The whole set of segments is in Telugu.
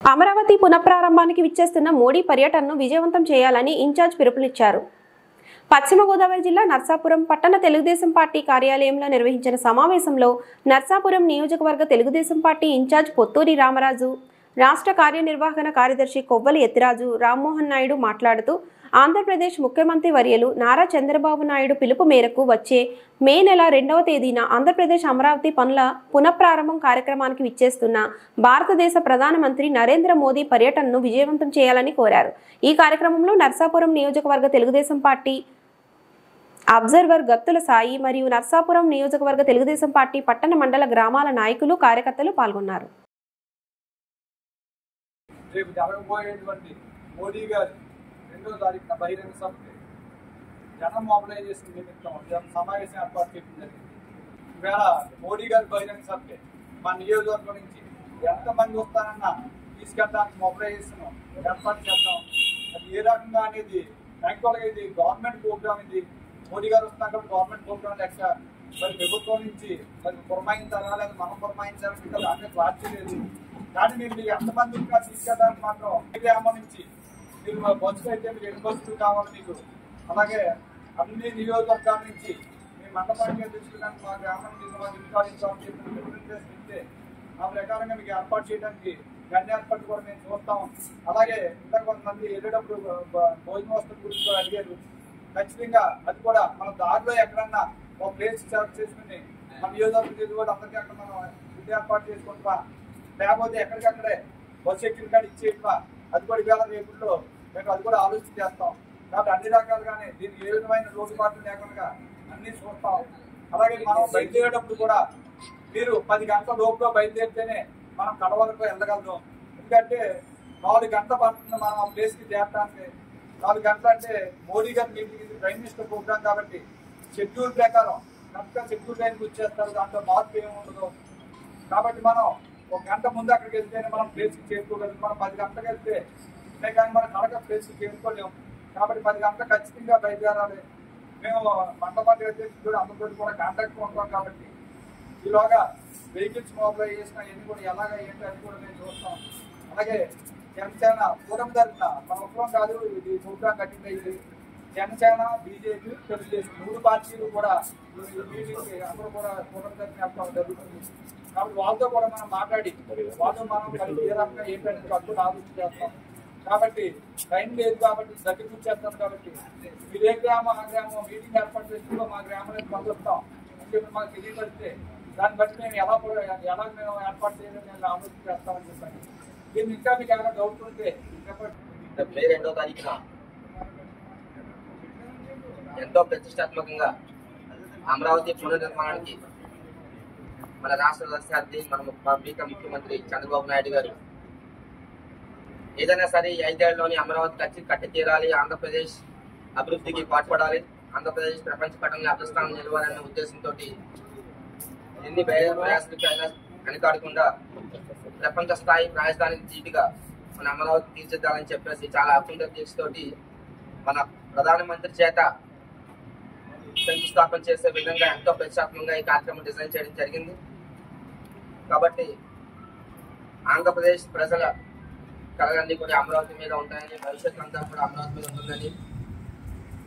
అమరావతి పునఃప్రారంభానికి విచ్చేస్తున్న మోడీ పర్యటనను విజయవంతం చేయాలని ఇన్ఛార్జ్ పిలుపునిచ్చారు. పశ్చిమ గోదావరి జిల్లా నర్సాపురం పట్టణ తెలుగుదేశం పార్టీ కార్యాలయంలో నిర్వహించిన సమావేశంలో నర్సాపురం నియోజకవర్గ తెలుగుదేశం పార్టీ ఇన్ఛార్జ్ పొత్తూరి రామరాజు, రాష్ట్ర కార్యనిర్వహణ కార్యదర్శి కొవ్వలి ఎత్తిరాజు, రామ్మోహన్ నాయుడు మాట్లాడుతూ ఆంధ్రప్రదేశ్ ముఖ్యమంత్రి వర్యులు నారా చంద్రబాబు నాయుడు పిలుపు మేరకు వచ్చే మే నెల 2వ తేదీన ఆంధ్రప్రదేశ్ అమరావతి పనుల పునఃప్రారంభం కార్యక్రమానికి విచ్చేస్తున్న భారతదేశ ప్రధానమంత్రి నరేంద్ర మోదీ పర్యటనను విజయవంతం చేయాలని కోరారు. ఈ కార్యక్రమంలో నర్సాపురం నియోజకవర్గ తెలుగుదేశం పార్టీ అబ్జర్వర్ గత్తుల సాయి మరియు నర్సాపురం నియోజకవర్గ తెలుగుదేశం పార్టీ పట్టణ మండల గ్రామాల నాయకులు, కార్యకర్తలు పాల్గొన్నారు. రేపు జరగబోయేటువంటి మోడీ గారి 2వ తారీఖున బహిరంగ సభకి జనం మొబిలైజేషన్ నిమిత్తం సమావేశం ఏర్పాటు చేయడం జరిగింది. ఈవేళ మోడీ గారి బహిరంగ సభకి మన నియోజకవర్గం నుంచి ఎంతమంది వస్తారన్నా తీసుకెళ్ళడానికి మొబిలైజేషన్ ఏర్పాటు చేద్దాం. అది ఏ రకంగా అనేది యాక్చువల్గా ఇది గవర్నమెంట్ ప్రోగ్రామ్, ఇది మోడీ గారు వస్తున్నారు కాబట్టి గవర్నమెంట్ ప్రోగ్రామ్ లెక్క మరి ప్రభుత్వం నుంచి మరి పురమాయించాలా లేదా మనం పురమాయించాలని కదా అంటే క్లారిటీ లేదు. కానీ మీరు ఎంతమంది ఇంకా తీసుకెళ్ళడానికి మాత్రం గ్రామం నుంచి మీరు బస్సులు అయితే మీరు ఎన్ని బస్సులు కావాలి మీకు, అలాగే అన్ని నియోజకవర్గాల నుంచి మీ మండపానికి తీసుకెళ్ళడానికి మా గ్రామం నుంచి ఇస్తే ఆ ప్రకారంగా మీకు ఏర్పాటు చేయడానికి గన్ని ఏర్పాటు కూడా మేము చూస్తాం. అలాగే ఇంకా కొంతమంది వెళ్ళేటప్పుడు భోజన వస్తువుల గురించి కూడా అడిగారు. ఖచ్చితంగా అది కూడా మన దారిలో ఎక్కడన్నా ఒక ప్లేస్ సెలెక్ట్ చేసుకుని మన నియోజకవర్గం కూడా అందరికీ అక్కడ మనం ఫుడ్ ఏర్పాటు చేసుకుంటా, లేకపోతే ఎక్కడికక్కడే బస్సు ఎక్కిన కాడ ఇచ్చేట్లా అది కూడా ఇవాళ రేపుల్లో మేము అది కూడా ఆలోచన చేస్తాం. కాబట్టి అన్ని రకాలుగానే దీనికి ఏ విధమైన లోటుపాట్లు లేకుండా అన్ని చూస్తాం. అలాగే మనం బయలుదేరేటప్పుడు కూడా మీరు 10 గంటల లోపుగా బయలుదేరితేనే మనం కడ వరకు వెళ్ళగలుగుతాం. ఎందుకంటే 4 గంటల పడుతుంది మనం ఆ ప్లేస్కి చేరడానికి. 4 గంటలు అంటే మోడీ గారి మీటింగ్, ఇది ప్రైమ్ మినిస్టర్ ప్రోగ్రామ్ కాబట్టి షెడ్యూల్ ప్రకారం కరెక్ట్గా షెడ్యూల్ టైంకి వచ్చేస్తారు, దాంట్లో మార్పు ఏమి ఉండదు. కాబట్టి మనం 1 గంట ముందు అక్కడికి వెళ్తేనే మనం ప్లేస్కి చేరుకోగలం. మనం 10 గంటలకు వెళ్తే ఇదే కానీ మనం కడక ప్లేస్కి చేరుకోలేము. కాబట్టి 10 గంటలు ఖచ్చితంగా బయలుదేరాలి. మేము మండపాటి అయితే కూడా అందరితో కూడా కాంటాక్ట్ ఉంటాం. కాబట్టి ఈలోగా వెహికల్స్ మొబైల్ చేసిన ఎన్ని కూడా ఎలాగ ఏంటి అది కూడా మేము చూస్తాం. అలాగే జనసేన కూటమి తరఫున మన ఒక్కరం కాదు, ఇది ప్రోగ్రాం కట్టింగ్ అయ్యింది. జనసేన, బీజేపీ, తెలుగుదేశం 3 పార్టీలు కూడా మీటింగ్కి అందరూ కూడా కూటమి తరఫున వెళ్తాం జరుగుతుంది. కాబట్టి వాళ్ళతో కూడా మనం మాట్లాడి వాళ్ళతో మనం కలిసి ఏ రకంగా ఏంటంటే అప్పుడు ఆలోచన చేస్తాం. కాబట్టి టైం లేదు కాబట్టి దగ్గరికి వచ్చేస్తాం. కాబట్టి మీరు ఏ గ్రామం ఆ గ్రామం మీటింగ్ ఏర్పాటు చేసి మా గ్రామానికి పంపిస్తాం అని చెప్పి మాకు తెలియపడితే దాన్ని బట్టి మేము ఎలా మేము ఏర్పాటు చేయాలని నేను ఆలోచన చేస్తామని చెప్పండి. దీన్ని ఇంకా మీకు ఏమైనా డౌట్ ఉంటే చెప్పండి. మే 2వ తారీఖున ఎంతో ప్రతిష్టాత్మకంగా అమరావతి పునర్నిర్మాణానికి మన రాష్ట్ర రాష్ట్రాధిపతి మన ముఖ్యమంత్రి చంద్రబాబు నాయుడు గారు ఏదైనా సరే 5 ఏళ్లలోని అమరావతి కట్టి తీరాలి, ఆంధ్రప్రదేశ్ అభివృద్ధికి పాటుపడాలి, ఆంధ్రప్రదేశ్ ప్రపంచ పటంలో అగ్రస్థానం నిలవాలనే ఉద్దేశంతో ఎన్ని ప్రయాసాలు వెనకాడకుండా ప్రపంచ స్థాయి రాజధానికి ధీటుగా మన అమరావతి తీర్చిద్దాలని చెప్పేసి చాలా అకుంఠ దీక్షతోటి మన ప్రధానమంత్రి చేత శంకుస్థాపన చేసే విధంగా ఎంతో ప్రతిష్టాత్మకంగా ఈ కార్యక్రమం డిజైన్ చేయడం జరిగింది. కాబట్టి ఆంధ్రప్రదేశ్ ప్రజల కళలన్నీ కూడా అమరావతి మీద ఉంటాయని, భవిష్యత్తు అంతా కూడా అమరావతి మీద ఉంటుందని,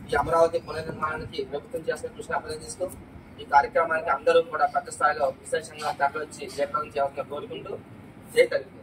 ఈ అమరావతి పునర్నిర్మాణానికి ప్రభుత్వం చేసిన కృషి అభినందిస్తూ ఈ కార్యక్రమానికి అందరూ కూడా పెద్ద స్థాయిలో విశేషంగా తరలివచ్చి జయప్రదం చేయాలని కోరుకుంటూ జై తెలుగు.